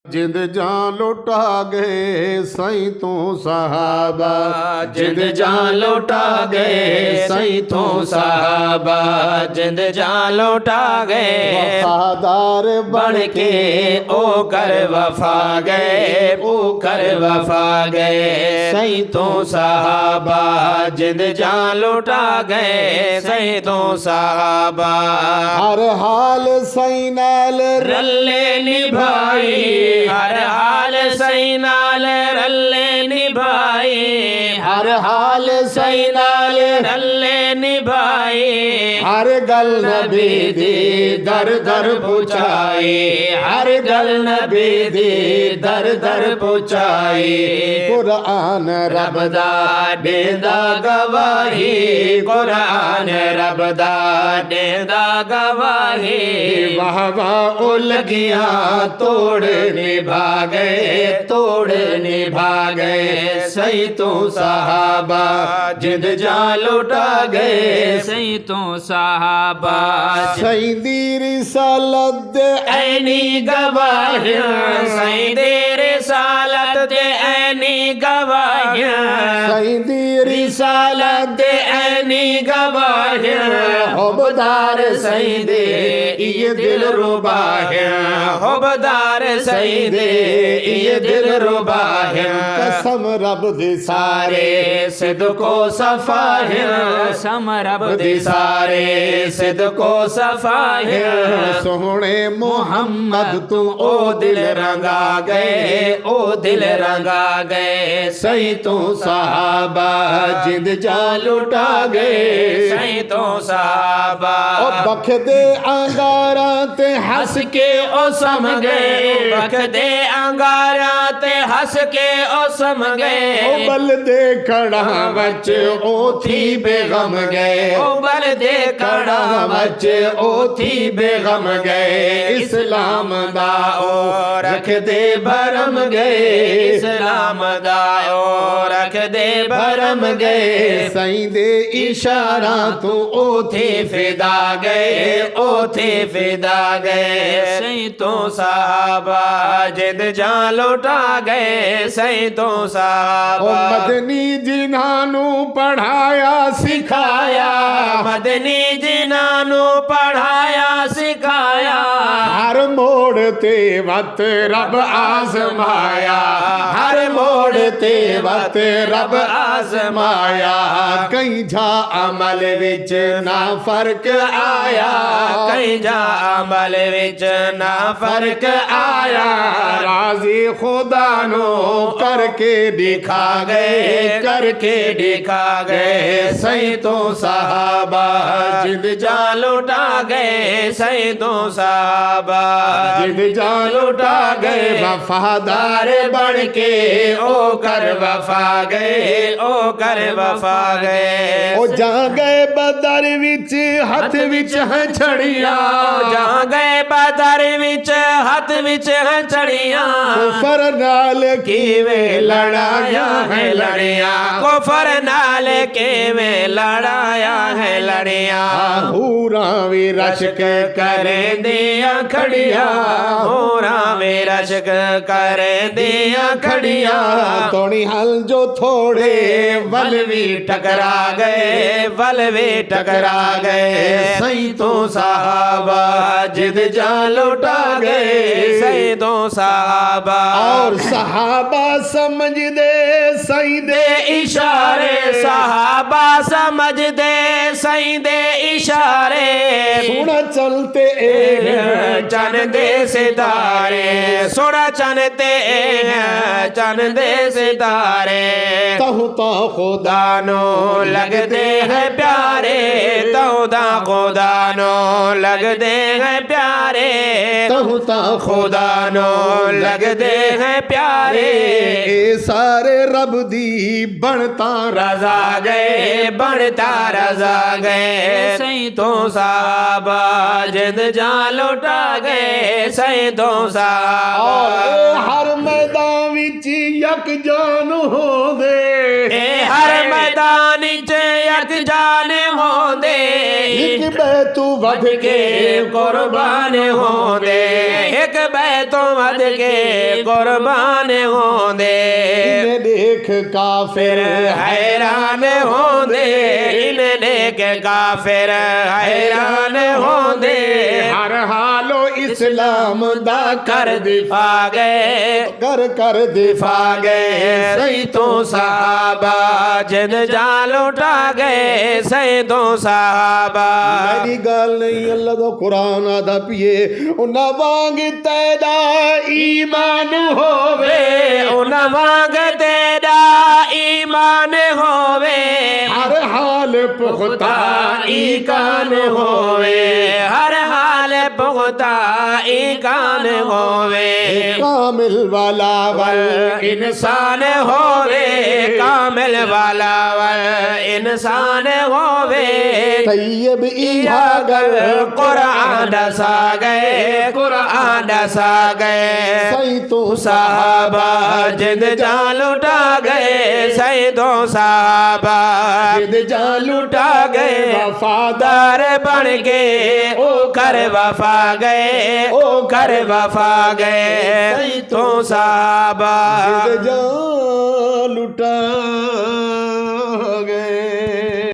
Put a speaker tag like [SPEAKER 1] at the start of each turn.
[SPEAKER 1] जिंद जान लुटा गए सही तो सहाबा,
[SPEAKER 2] जिंद जान लौटा गए सही तो साहबा, जिंद जान लौटा गए
[SPEAKER 1] वफादार
[SPEAKER 2] बन के ओ कर वफा गए, ओ कर वफा गए सही तो साहबा, जिंद जान लौटा गए सही तो साहबा।
[SPEAKER 1] हर हाल सही नाल
[SPEAKER 2] रल्ले निभाई, हर हाल सही नाल रल्ले निभाई, हर हाल सही नाल रल्ले निभाई,
[SPEAKER 1] हर गल
[SPEAKER 2] नबी दी दर दर पुचाई, हर गल नबी दी दर दर पुचाई।
[SPEAKER 1] कुरान
[SPEAKER 2] रब दा देंदा गवाही, कुरान रब दा देंदा गवाही,
[SPEAKER 1] वाह वाह
[SPEAKER 2] ओ लगिया तोड़ निभा गए, तोड़ निभा गए सही तो साहबा, जिंद जान लौटा गए सही तो साहबा।
[SPEAKER 1] सही दी रिसालत दे
[SPEAKER 2] ऐनी गवाहियां, सही दे रिसालत दे ऐनी गवाहियां,
[SPEAKER 1] सही दी
[SPEAKER 2] रिसालत दे ऐनी गवाहियां, होबदार सही दे ये दिल रुबा है, होबदार सही दे ये दिल रुबा है।
[SPEAKER 1] कसम रब दी
[SPEAKER 2] सारे सिद्को सफा है, कसम रब दी सारे सिद्को सफा है।
[SPEAKER 1] सोहणे
[SPEAKER 2] मोहम्मद तू ओ दिल रंगा गए, ओ दिल रंगा गए सही तो साहबा, जिंद जान लुटा गए सही तो साहबा।
[SPEAKER 1] बख दे अंगारा ते
[SPEAKER 2] हंस के ओ सम गए, बख दे अंगारा ते हंस के ओ सम गए,
[SPEAKER 1] बल दे खड़ा बच ओ थी
[SPEAKER 2] बेगम गए, ओ बल दे खड़ा बच ओ थी बेगम गए। इस्लाम दा ओ रख दे भरम गए, इस्लाम दा ओ रख दे भरम गए।
[SPEAKER 1] सही दे
[SPEAKER 2] इशारा तू ओ थे फिदा गए, ओ थे फिदा गए सही तो साहबा, जिंद जान लौटा गए सही तो साहबा।
[SPEAKER 1] मदनी जिन्हानू पढ़ाया
[SPEAKER 2] सिखाया, मदनी जिन्हानू पढ़ाया सिखाया,
[SPEAKER 1] हर मोड़ ते वत रब आजमाया,
[SPEAKER 2] हर मोड़ ते वत रब आजमाया।
[SPEAKER 1] कहीं जा
[SPEAKER 2] अमल विच ना फर्क आया, कहीं जा अमल विच ना फर्क आया।
[SPEAKER 1] राजी खुदा नो करके
[SPEAKER 2] दिखा गए, करके दिखा गए सही तो साहबा, जिंद जान लौटा गए सही तो साहबा,
[SPEAKER 1] जिंद जान
[SPEAKER 2] लौटा गए वफादार बन के ओ कर वफा गए, ओ कर वफा गए।
[SPEAKER 1] ओ जा गए बदर विच हथ विच है छड़िया,
[SPEAKER 2] जा गए बदर विच हथ विच है छड़िया,
[SPEAKER 1] कुफर नाल
[SPEAKER 2] किवे लड़ाया है लड़िया, कुफर नाल किवे लड़ाया है लड़िया।
[SPEAKER 1] हूरा भी रश्क
[SPEAKER 2] करे दिया खड़िया, हूरा भी रश्क करे दिया खड़िया।
[SPEAKER 1] तोड़ी हल जो थोड़े
[SPEAKER 2] वल भी टकरा गए, वल भी टकरा गए सही तो साहबा, जिद जान लौटा गए सही तो साहबा।
[SPEAKER 1] और सहाबा समझ दे सही दे
[SPEAKER 2] इशारे, सहाबा समझ दे सही दे इशारे,
[SPEAKER 1] सुना चलते
[SPEAKER 2] चन दे सितारे, सोना चनते चन दे सितारे।
[SPEAKER 1] तहु तो खुदा
[SPEAKER 2] दानो लगते हैं प्यारे, तौदा खुदा नो लगते हैं प्यारे,
[SPEAKER 1] तहु तो
[SPEAKER 2] खुदा नो लगते हैं प्यारे।
[SPEAKER 1] ए सारे रब दी बनता
[SPEAKER 2] रजा गए, बनता रजा गए सही तो साहबा, जिंद जान लौटा गए सही तो साहबा।
[SPEAKER 1] और हर मैदान विच यक जान हो दे,
[SPEAKER 2] हर मैदान च यक जान हो दे,
[SPEAKER 1] एक बैतू वध
[SPEAKER 2] के कुर्बान होंदे एक बैतों वध के कुर्बान होंदे
[SPEAKER 1] इन्हें देख काफिर
[SPEAKER 2] हैरान होंदे इन्हें देख काफिर हैरान होंदे
[SPEAKER 1] हर हालो इस्लाम दा
[SPEAKER 2] कर दिफा गए
[SPEAKER 1] कर दिफा
[SPEAKER 2] गए सही तो साहबा जिन जान लुटा गए सही तो साहबा
[SPEAKER 1] मेरी गल नहीं अल्लाह दा कुरान आदा पिए उन्ना वांग तेरा ईमान होवे
[SPEAKER 2] उन वांग तेरा ईमान होवे
[SPEAKER 1] हर हाल पुख्ता
[SPEAKER 2] ईकान होवे हर हाल पुख्ता ईकान होवे
[SPEAKER 1] कामिल वाला वल
[SPEAKER 2] इंसान होवे कामिल वाला वल इंसान होवे
[SPEAKER 1] तैयब
[SPEAKER 2] इहा गल कुरान दसा गए कुरान दसा गए
[SPEAKER 1] सही तो
[SPEAKER 2] साहबा जिंद जान लुटा गए सही दो साहबा
[SPEAKER 1] जिद जान
[SPEAKER 2] लुटा गए
[SPEAKER 1] वफादार
[SPEAKER 2] वफादार बन के ओ कर वफा गए ओ कर वफा गए सही तो साहबा
[SPEAKER 1] जिद जान लुटा